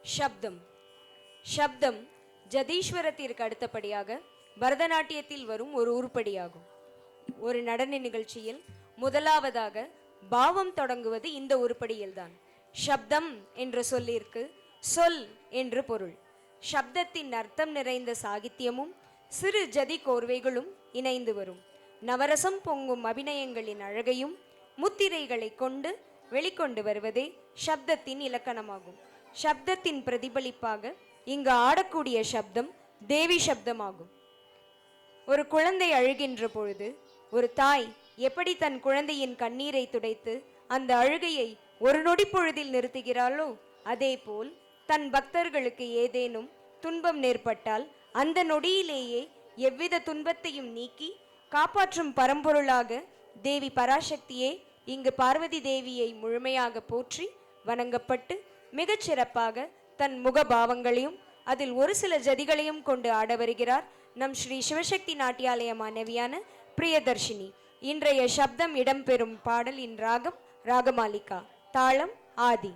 சப்தம். சப்தம் ஜதீஸ்வரத்திற்கு அடுத்தபடியாக பரதநாட்டியத்தில் வரும் ஒரு உருப்படியாகும். ஒரு நடன நிகழ்ச்சியில் முதலாவதாக பாவம் தொடங்குவது இந்த உருப்படியில்தான். சப்தம் என்ற சொல்லிற்கு சொல் என்று பொருள். சப்தத்தின் அர்த்தம் நிறைந்த சாகித்யமும் சிறு ஜதி கோர்வைகளும் இணைந்து வரும். நவரசம் பொங்கும் அபிநயங்களின் அழகையும் முத்திரைகளை கொண்டு வெளிக்கொண்டு வருவதே சப்தத்தின் இலக்கணமாகும். சப்தத்தின் பிரதிபலிப்பாக இங்கு ஆடக்கூடிய சப்தம் தேவி சப்தமாகும். ஒரு குழந்தை அழுகின்ற பொழுது ஒரு தாய் எப்படி தன் குழந்தையின் கண்ணீரை துடைத்து அந்த அழுகையை ஒரு நொடி பொழுதில் நிறுத்துகிறாளோ, அதே போல் தன் பக்தர்களுக்கு ஏதேனும் துன்பம் நேர்பட்டால் அந்த நொடியிலேயே எவ்வித துன்பத்தையும் நீக்கி காப்பாற்றும் பரம்பொருளாக தேவி பராசக்தியே இங்கு பார்வதி தேவியை முழுமையாக போற்றி வணங்கப்பட்டு மிகச் சிறப்பாக தன் முகபாவங்களையும் அதில் ஒரு சில ஜதிகளையும் கொண்டு ஆட வருகிறார் நம் ஸ்ரீ சிவசக்தி நாட்டியாலய மாணவியான பிரியதர்ஷினி. இன்றைய சப்தம் இடம்பெறும் பாடல் இன் ராகம் ராகமாலிகா, தாளம் ஆதி.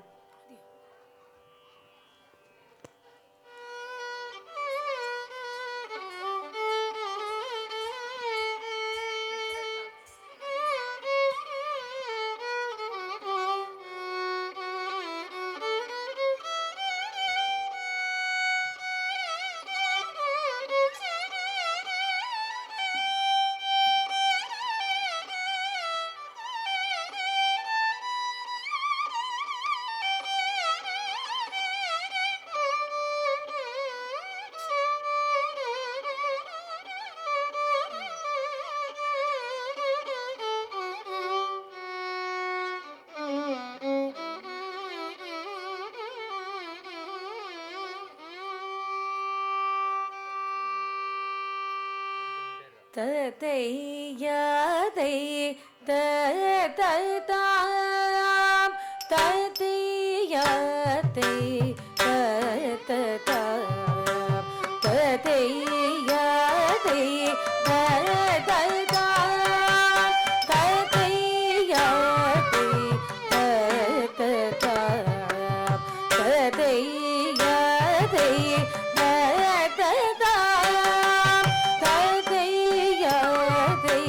ததை யாதை ததாம் ததை யாதை ததாம் ததை யாதை ததாம் ததை யாதை ததாம் ததை யாதை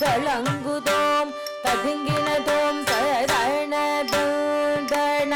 தளங்குதோம் ததுங்கினதோம் தரண தரண